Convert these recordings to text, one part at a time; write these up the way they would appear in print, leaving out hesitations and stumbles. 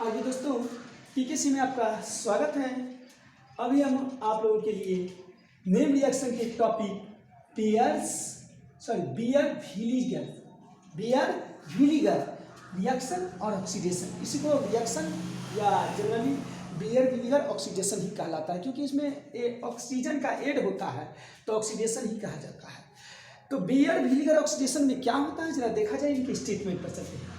आगे दोस्तों पीकेसी में आपका स्वागत है। अभी हम आप लोगों के लिए नेम रिएक्शन के टॉपिक बियर विलीगर रिएक्शन और ऑक्सीडेशन, इसी को रिएक्शन या जनरली बियर विलीगर ऑक्सीडेशन ही कहलाता है, क्योंकि इसमें ऑक्सीजन का ऐड होता है तो ऑक्सीडेशन ही कहा जाता है। तो बियर विलीगर ऑक्सीडेशन में क्या होता है, जरा देखा जाए। इनके स्टेटमेंट पर चलते हैं,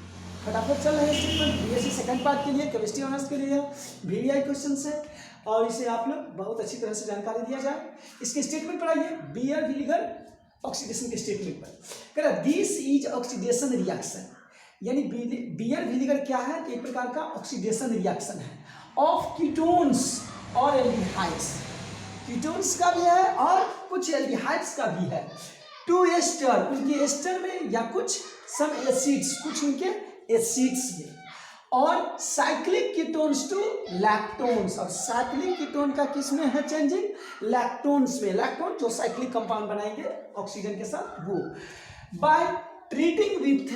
फटाफट चल रहे हैं स्टेटमेंट। बीएससी सेकंड पार्ट के लिए केमिस्ट्री ऑनर्स के लिए वीवीआई क्वेश्चन है और इसे आप लोग बहुत अच्छी तरह से जानकारी दिया जाए। इसके स्टेटमेंट पर आइए, बियर विलीगर ऑक्सीडेशन के स्टेटमेंट पर कह रहा दिस इज ऑक्सीडेशन रिएक्शन, यानी बियर विलीगर क्या है, एक प्रकार का ऑक्सीडेशन रिएक्शन है ऑफ कीटोन्स और एल्डिहाइड्स। कीटोन्स का भी है और कुछ एल्डिहाइड्स का भी है। टू एस्टर, उनके एस्टर में या कुछ सम एसिड्स, कुछ उनके एसिड्स में, और साइक्लिक कीटोन्स टू लैक्टोन्स, और साइक्लिक कीटोन का किस में है चेंजिंग, लैक्टोन्स में। लैक्टोन जो साइक्लिक कंपाउंड बनाएंगे ऑक्सीजन के साथ, वो बाय ट्रीटिंग विथ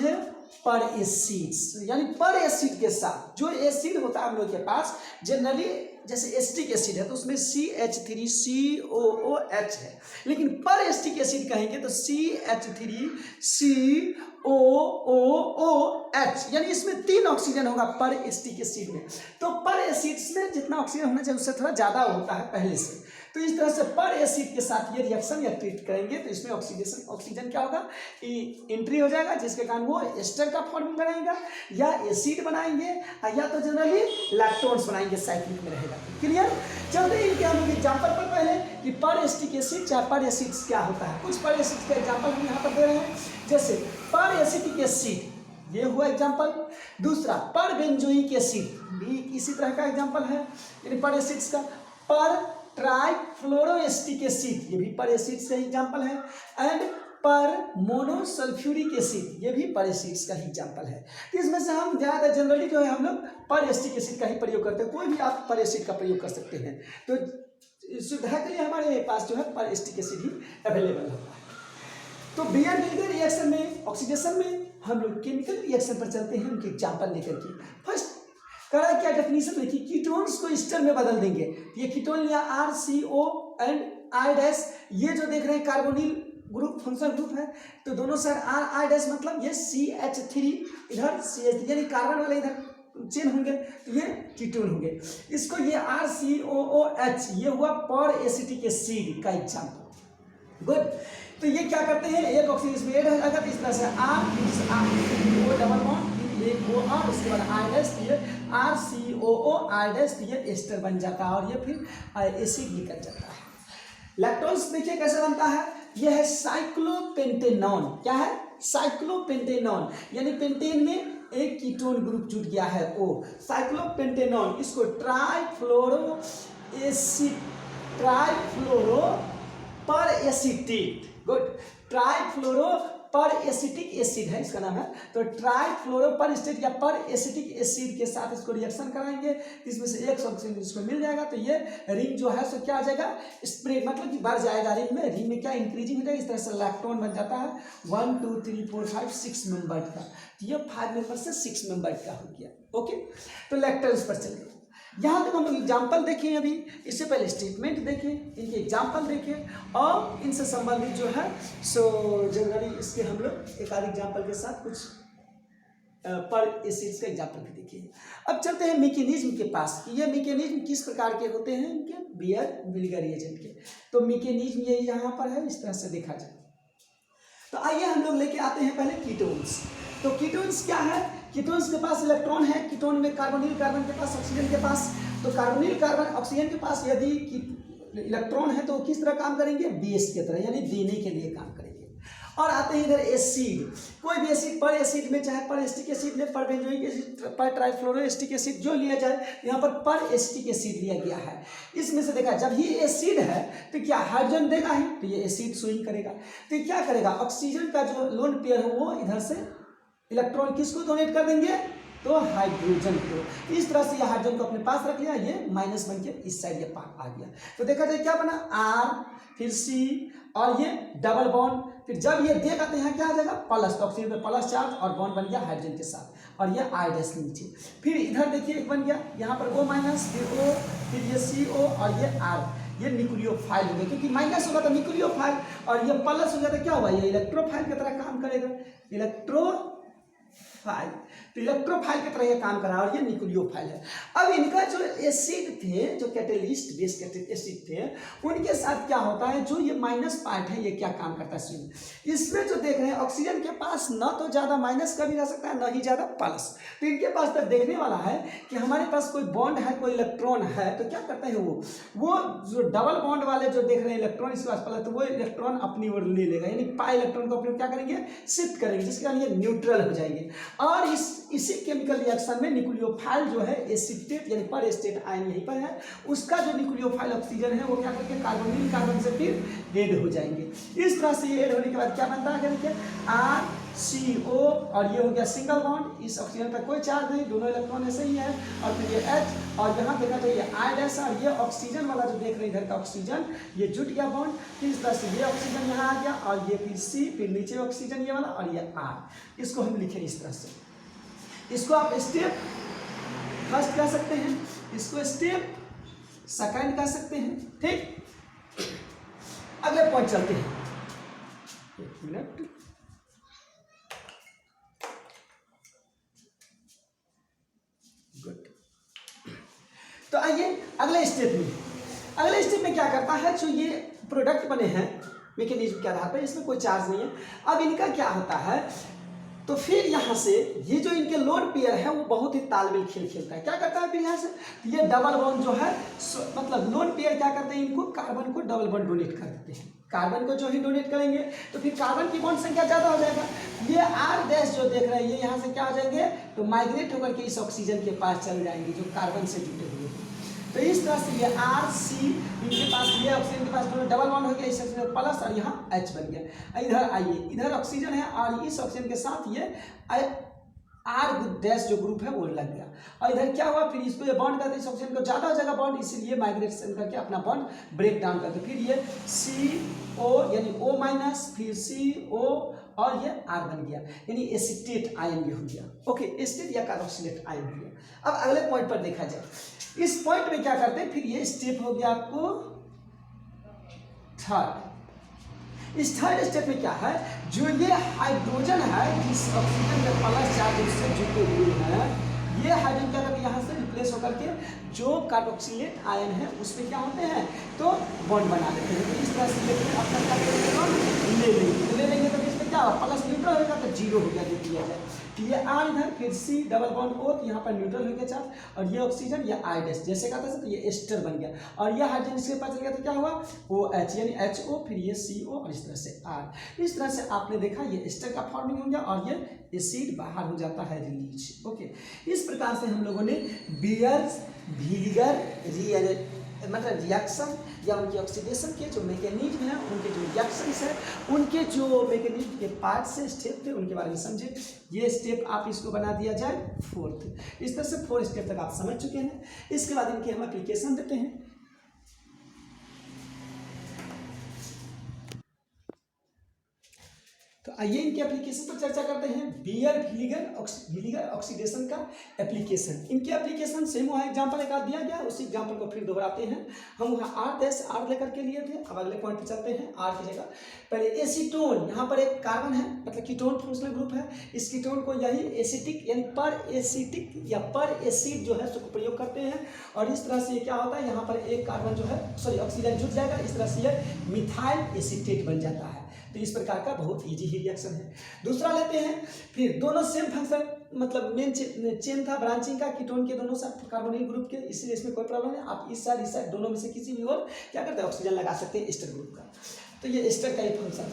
पर एसिड्स, यानी पर एसिड के साथ। जो एसिड होता है हम लोग के पास जनरली, जैसे एस्टिक एसिड है तो उसमें CH3COOH है, लेकिन पर एस्टिक एसिड कहेंगे तो CH3COOH, यानी इसमें 3 ऑक्सीजन होगा पर एस्टिक एसिड में। तो पर एसिड्स में जितना ऑक्सीजन होना चाहिए उससे थोड़ा ज़्यादा होता है पहले से। तो इस तरह से पर एसिड के साथ ये रिएक्शन या ट्रीट करेंगे तो इसमें ऑक्सीजन क्या होगा, एंट्री हो जाएगा, जिसके कारण वो एस्टर का फॉर्म बनाएगा या एसिड बनाएंगे या तो जनरली लैक्टोन्स बनाएंगे, साइक्लिक में रहेगा। क्लियर। चलते हैं इनके हम लोग एग्जाम्पल पर पहले कि पर एस्टिक एसिड चाहे पर एसिड्स क्या होता है। कुछ पर एसिड्स के एग्जाम्पल हम यहाँ पर दे रहे हैं, जैसे पर एसिटिक एसिड, ये हुआ एग्जाम्पल। दूसरा पर बेंजोइक एसिड भी इसी तरह का एग्जाम्पल है, यानी पर एसिड्स का। पर ट्राइफ्लोरोएस्टिक एसिड, ये भी पर एसिड से एग्जाम्पल है। एंड पर मोनोसल्फ्यूरिक एसिड, ये भी पर एसिड्स का ही एग्जाम्पल है। तो इसमें से हम ज़्यादातर जनरली जो है हम लोग पर एस्टिक एसिड का ही प्रयोग करते हैं। कोई भी आप पर एसिड का प्रयोग कर सकते हैं, तो सुविधा के लिए हमारे पास जो है पर एस्टिक एसिड ही अवेलेबल होता है। तो बियर विलीगर रिएक्शन में, ऑक्सीडेशन में हम लोग केमिकल रिएक्शन पर चलते हैं, उनके एग्जाम्पल लेकर के। फर्स्ट करा क्या डेफिनेशन देखिए, कीटोन्स को एस्टर में बदल देंगे। ये कीटोन लिया RCO एंड I-, ये जो देख रहे हैं कार्बोनिल ग्रुप, फंक्शनल ग्रुप है, तो दोनों साइड I- मतलब ये CH3, इधर CH3, यानी कार्बन वाले इधर चेन होंगे तो ये कीटोन होंगे। इसको ये RCOOH, ये हुआ पर एसिटिक एसिड का एग्जाम्पल। गुड। तो ये क्या करते हैं, एक ऑक्सीजन इसमें ऐड हो जाएगा, तो इस तरह से O डबल बॉन्ड, एक O और उसके बाद I-, ये RCOO I-, ये एस्टर बन जाता है और ये फिर एसिड निकल जाता है। लैक्टोन्स देखिए कैसे बनता है, यह है साइक्लोपेंटेनॉन। क्या है, साइक्लोपेंटेनॉन, यानी पेंटेन में एक कीटोन ग्रुप जुड़ गया है O, साइक्लोपेंटेनॉन। इसको ट्राइफ्लोरो पर एसिटेट, गुड, ट्राइफ्लोरो पर एसिटिक एसिड है इसका नाम है। तो ट्राइफ्लोरो पर एसिटेट या पर एसिटिक एसिड के साथ इसको रिएक्शन कराएंगे, इसमें से एक ऑक्सीजन इसको मिल जाएगा, तो ये रिंग जो है सो क्या आ जाएगा, स्प्रेड, मतलब कि बढ़ जाएगा रिंग में। रिंग में क्या इंक्रीजिंग हो जाएगा, इस तरह से लैक्टोन बन जाता है 1 2 3 4 5 6 मेंबर का। तो ये 5 मेंबर से 6 मेंबर का हो गया। ओके, तो लैक्टोन्स पर चलिए। यहाँ तक हम लोग एग्जाम्पल देखें, अभी इससे पहले स्टेटमेंट देखें, इनके एग्जाम्पल देखें और इनसे संबंधित जो है सो जनरली इसके हम लोग एक आध एग्जाम्पल के साथ कुछ पर एसिड्स का एग्जाम्पल भी देखिए। अब चलते हैं मैकेनिज्म के पास, ये मैकेनिज्म किस प्रकार के होते हैं इनके बियर विलीगर रिएजेंट के। तो मैकेनिज्म ये यहाँ पर है, इस तरह से देखा जाए। तो आइए हम लोग लेके आते हैं पहले कीटोन्स। तो कीटोन्स क्या है, कीटोन्स के पास इलेक्ट्रॉन है, कीटोन में कार्बोनिल कार्बन के पास, ऑक्सीजन के पास। तो कार्बोनिल कार्बन ऑक्सीजन के पास यदि इलेक्ट्रॉन है तो किस तरह काम करेंगे, बेस की तरह, यानी देने के लिए काम करेंगे। और आते हैं इधर एसिड, कोई भी एसिड पर एसिड में, चाहे पर एस्टिक एसिड में, पर बेंजोइक एसिड, पर ट्राइफ्लोरोएस्टिक एसिड जो लिया जाए, यहाँ पर एस्टिक एसिड लिया गया है। इसमें से देखा जब ये एसिड है तो क्या हाइड्रोजन देगा ही, तो ये एसिड स्विंग करेगा। तो ये क्या करेगा, ऑक्सीजन का जो लोन पेयर हो वो इधर से इलेक्ट्रॉन किसको डोनेट कर देंगे, तो तो हाइड्रोजन को इस तरह से ये हाइड्रोजन को अपने पास रख लिया, ये माइनस बन के इस साइड ये पार्ट आ गया। तो देखा जाए क्या बना R फिर C और ये डबल बॉन्ड, फिर जब ये देगा तो यहाँ क्या आ जाएगा प्लस, तो ऑक्सीजन पे प्लस चार्ज और बॉन्ड बन गया हाइड्रोजन के साथ और ये आइडस नीचे। फिर इधर देखिए एक बन गया यहाँ पर O माइनस, फिर O, फिर ये CO और ये R, ये न्यूक्लियोफाइल हो गया, क्योंकि माइनस होगा तो न्यूक्लियोफाइल और ये प्लस हो गया तो क्या हुआ, ये इलेक्ट्रोफाइल की तरह काम करेगा, इलेक्ट्रोफाइल, तो इलेक्ट्रोफाइल की तरह ये काम करा और ये न्यूक्लियोफाइल है। अब इनका जो एसिड थे, जो कैटेलिस्ट बेस एसिड थे, उनके साथ क्या होता है, जो ये माइनस पार्ट है ये क्या काम करता है, इसमें जो देख रहे हैं ऑक्सीजन के पास न तो ज्यादा माइनस कभी रह सकता है न ही ज्यादा प्लस, तो इनके पास तक देखने वाला है कि हमारे पास कोई बॉन्ड है, कोई इलेक्ट्रॉन है, तो क्या करते हैं वो जो डबल बॉन्ड वाले जो देख रहे हैं इलेक्ट्रॉन इसके पास प्लस, तो वो इलेक्ट्रॉन अपनी ओर ले लेगा, यानी पाई इलेक्ट्रॉन को अपने क्या करेंगे, शिफ्ट करेंगे, जिसके कारण ये न्यूट्रल हो जाएंगे। और इसी केमिकल रिएक्शन में न्यूक्लियोफाइल जो है एसिटेट यानी पर स्टेट आयन यहीं पर है, उसका जो न्यूक्लियोफाइल ऑक्सीजन है वो क्या करके कार्बोनिल कार्बन से फिर ऐड हो जाएंगे। इस तरह से ये ऐड होने के बाद क्या बनता है, देखिए RCO और ये हो गया सिंगल बॉन्ड, इस ऑक्सीजन पर कोई चार्ज नहीं, दोनों इलेक्ट्रॉन ऐसे ही है, और फिर ये H और यहाँ देखा तो ये I' और ये ऑक्सीजन वाला जो देख रहे हैं इधर का ऑक्सीजन ये जुट गया बॉन्ड, फिर इस तरह से ये ऑक्सीजन यहाँ आ गया और ये फिर C, फिर नीचे ऑक्सीजन ये वाला और ये R, इसको हम लिखे इस तरह से। इसको आप स्टेप फर्स्ट कह सकते हैं, इसको स्टेप सेकंड कह सकते हैं, ठीक। अगले पॉइंट चलते हैं, एक मिनट, गुड। तो आइए अगले स्टेप में क्या करता है, जो ये प्रोडक्ट बने हैं मैकेनिज्म के आधार पर, इसमें कोई चार्ज नहीं है। अब इनका क्या होता है, तो फिर यहाँ से ये जो इनके लोन पेयर है वो बहुत ही तालमेल खेल खेलता है, क्या करता है फिर यहाँ से ये डबल बॉन्ड जो है मतलब लोन पेयर क्या करते हैं, इनको कार्बन को डबल बॉन्ड डोनेट कर देते हैं। कार्बन को जो ही डोनेट करेंगे तो फिर कार्बन की बॉन्ड संख्या ज़्यादा हो जाएगा, ये R' जो देख रहे हैं ये यहाँ से क्या हो जाएंगे, तो माइग्रेट होकर के इस ऑक्सीजन के पास चल जाएंगे जो कार्बन से जुटे हुए हैं। तो इस तरह से ये RC इनके पास, ये ऑक्सीजन के पास डबल बॉन्ड हो गया, इस प्लस और यहाँ H बन गया। इधर आइए, इधर ऑक्सीजन है और इस ऑक्सीजन के साथ ये R' जो ग्रुप है वो लग गया, और इधर क्या हुआ, फिर इसको ये बॉन्ड करते, इस ऑक्सीजन को ज़्यादा हो जाएगा बॉन्ड, इसीलिए माइग्रेशन करके अपना बॉन्ड ब्रेक डाउन करते, फिर ये CO यानी O माइनस, फिर CO और ये R बन गया, यानी एसिटेट आयन ये हो गया। ओके, एसिटेट या कार्बोक्सिलेट आयन हो गया। अब अगले पॉइंट पर देखा जाए, इस पॉइंट में क्या करते हैं, फिर ये स्टेप हो गया आपको थर्ड। इस थर्ड स्टेप में क्या है, जो ये हाइड्रोजन है जिस ऑक्सीजन के प्लस चार्ज उससे जुटे हुए हैं, ये हाइड्रोजन क्या करते हैं यहाँ से रिप्लेस होकर के जो कार्बोक्सिलेट आयन है उसमें क्या होते हैं, तो बॉन्ड बना लेते हैं। तो इस तरह से अपना क्या करेंगे, ले लेंगे तो इसमें क्या होगा, प्लस न्यूट्रल होगा तो जीरो हो गया, जो दिया जाए। तो ये R इधर, फिर C डबल बॉन्ड O, तो यहाँ पर न्यूट्रल हो गया चार्ज, और ये ऑक्सीजन ये I' जैसे कहा था तो ये एस्टर बन गया, और ये हाइड्रोजन इसके पास चल गया तो क्या हुआ, OH यानी HO, फिर ये CO और इस तरह से R। इस तरह से आपने देखा ये एस्टर का फॉर्मिंग हो गया और ये एसिड बाहर हो जाता है, रिलीज। ओके, इस प्रकार से हम लोगों ने बियर-विनेगर मतलब रिएक्शन या उनके ऑक्सीडेशन के जो मैकेनिज्म है, उनके जो रिएक्शंस है, उनके जो मैकेनिज्म के पार्ट से स्टेप थे उनके बारे में समझे। ये स्टेप आप इसको बना दिया जाए फोर्थ। इस तरह से 4 स्टेप तक आप समझ चुके हैं। इसके बाद इनके हम एप्लीकेशन देते हैं। तो आइए इनके एप्लीकेशन पर चर्चा करते हैं। बियर-विनेगर ऑक्सीडेशन का एप्लीकेशन। इनके एप्लीकेशन सेम वहाँ एग्जाम्पल एक दिया गया, उसी एग्जाम्पल को फिर दोहराते हैं। हम वहाँ R लेकर के लिए थे। अब अगले पॉइंट पर चलते हैं। R की जगह पहले एसीटोन, यहाँ पर एक कार्बन है मतलब कीटोन फंक्शनल ग्रुप है। इस कीटोन को यही एसिटिक यानी पर एसिटिक या पर एसिड जो है उसको प्रयोग करते हैं, और इस तरह से क्या होता है, यहाँ पर एक कार्बन जो है ऑक्सीजन जुट जाएगा, इस तरह से यह मिथाइल एसीटेट बन जाता है। तो इस प्रकार का बहुत इजी ही रिएक्शन है। दूसरा लेते हैं, फिर दोनों सेम फंक्शन मतलब मेन चेन था ब्रांचिंग का कीटोन के दोनों साथ कार्बोनिल ग्रुप के, इसलिए इसमें कोई प्रॉब्लम नहीं। आप इस साइड दोनों में से किसी भी और क्या करते हैं ऑक्सीजन लगा सकते हैं एस्टर ग्रुप का। तो ये एस्टर का ही फंक्शन।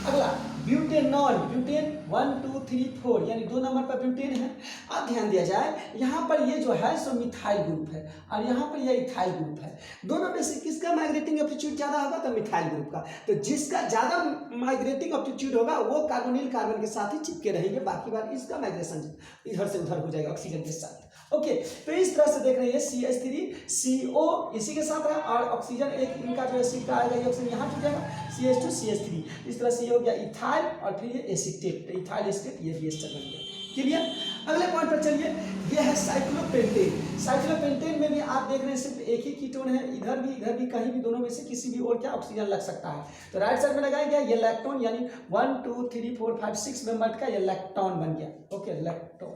अगला ब्यूटेनॉल, ब्यूटेन 1 2 3 4 यानी 2 नंबर पर ब्यूटेन है। अब ध्यान दिया जाए यहाँ पर ये जो है सो मिथाइल ग्रुप है और यहाँ पर ये इथाइल ग्रुप है। दोनों में से किसका माइग्रेटिंग एप्टीट्यूड ज़्यादा होगा? तो मिथाइल ग्रुप का। तो जिसका ज़्यादा माइग्रेटिंग एप्टीट्यूड होगा वो कार्बोनिल कार्बन के साथ ही चिपके रहेंगे, बाकी बार इसका माइग्रेशन इधर से उधर हो जाएगा ऑक्सीजन के साथ। ओके, तो इस तरह से देख रहे हैं CH3 CO इसी के साथ है और ऑक्सीजन एक इनका जो एसिड का आएगा ये ऑक्सीजन यहाँ टूट जाएगा CH2 CH3। इस तरह से ये हो गया इथाइल और फिर ये एसीटेट, इथाइल एसीटेट ये भी एस्टर बन गया। क्लियर? अगले पॉइंट पर चलिए, ये है साइक्लोपेंटेन। साइक्लोपेंटेन में भी आप देख रहे हैं सिर्फ एक ही कीटोन है, इधर भी कहीं भी दोनों में से किसी भी और क्या ऑक्सीजन लग सकता है। तो राइट साइड में लगाया गया ये लैक्टोन यानी 1 2 3 4 5 6 मेंबर का ये लैक्टोन बन गया। ओके, लैक्टोन,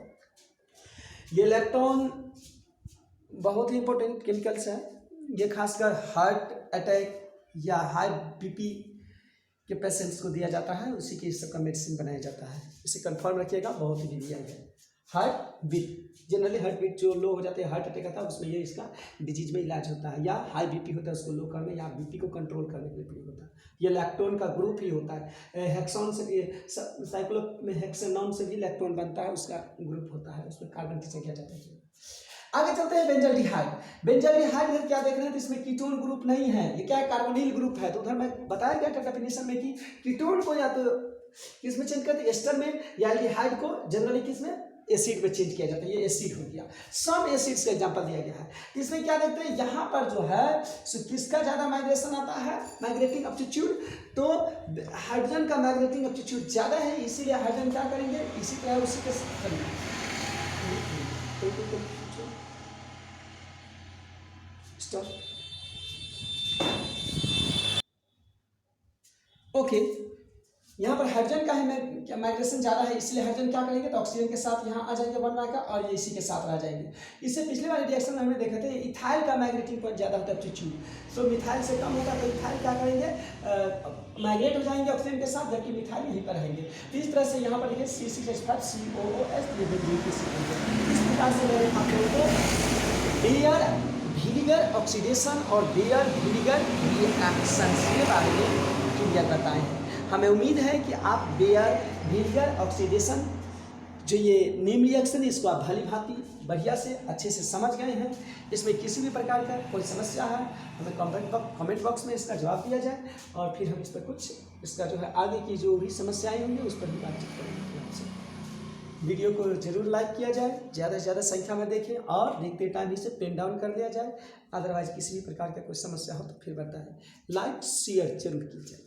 ये इलेक्ट्रॉन बहुत ही इंपॉर्टेंट केमिकल्स है। ये खासकर हार्ट अटैक या हाई बीपी के पेशेंट्स को दिया जाता है, उसी के सबका मेडिसिन बनाया जाता है। इसे कंफर्म रखिएगा, बहुत ही डिवीजन है। Heart beat, generally heart beat जो लो हो जाते हैं, हार्ट अटैक आता है उसमें ये इसका डिजीज में इलाज होता है, या हाई बीपी होता है उसको लो करने या बीपी को कंट्रोल करने के लिए प्रयोग होता है। ये लैक्टोन का ग्रुप ही होता है। हेक्सोन से भी, साइक्लो में हेक्सेनॉन से भी लैक्टोन बनता है, उसका ग्रुप होता है, उसमें कार्बन की संख्या ज़्यादा है। आगे चलते हैं बेंजल्डिहाइड। बेंजल्डिहाइड इधर क्या देख रहे हैं? तो इसमें कीटोन ग्रुप नहीं है, ये क्या है? कार्बोनिल ग्रुप है। तो उधर मैं बताया गया था डेफिनेशन में कि कीटोन को या तो किसमें चेंज करते हैं, एस्टर में, या एल्डिहाइड को जनरली किसमें, एसिड में चेंज किया जाता है। ये एसिड हो गया। सम एसिड्स का एग्जांपल दिया गया है। इसमें क्या देखते हैं, यहाँ पर जो है सो किसका ज़्यादा माइग्रेशन आता है, माइग्रेटिंग एप्टीट्यूड? तो हाइड्रोजन का माइग्रेटिंग एप्टीट्यूड ज़्यादा है, इसीलिए हाइड्रोजन क्या करेंगे, इसी तरह उसी के ओके, यहाँ पर हाइड्रोजन का है माइग्रेशन ज़्यादा है, इसलिए हाइड्रोजन क्या करेंगे, तो ऑक्सीजन के साथ यहाँ आ जाएंगे वन का और ये इसी के साथ आ जाएंगे। इससे पिछले वाले रिएक्शन में हमने देखे थे इथाइल का माइग्रेटिंग पॉइंट ज़्यादा होता है एप्टीट्यूड, सो मिथाइल से कम होगा। तो इथाइल क्या करेंगे, माइग्रेट हो जाएंगे ऑक्सीजन के साथ, जबकि मिथाइल यहीं पर रहेंगे। तो इस तरह से यहाँ पर देखिए C6H5 COOH इस प्रकार से मैंने आप लोगों को बेयर विनेगर ऑक्सीडेशन और बेयर विनेगर रिएक्शन के बारे में क्लियर बताए हैं। हमें उम्मीद है कि आप बेयर विनेगर ऑक्सीडेशन जो ये नेम रिएक्शन है इसको आप भली भांति बढ़िया से अच्छे से समझ गए हैं। इसमें किसी भी प्रकार का कोई समस्या है हमें कमेंट बॉक्स में इसका जवाब दिया जाए और फिर हम इस पर कुछ इसका जो है आगे की जो भी समस्याएं होंगी उस पर भी बातचीत करेंगे। वीडियो को जरूर लाइक किया जाए, ज़्यादा से ज़्यादा संख्या में देखें और देखते टाइम इसे पेन डाउन कर दिया जाए। अदरवाइज किसी भी प्रकार का कोई समस्या हो तो फिर बताएं, लाइक शेयर जरूर कीजिए।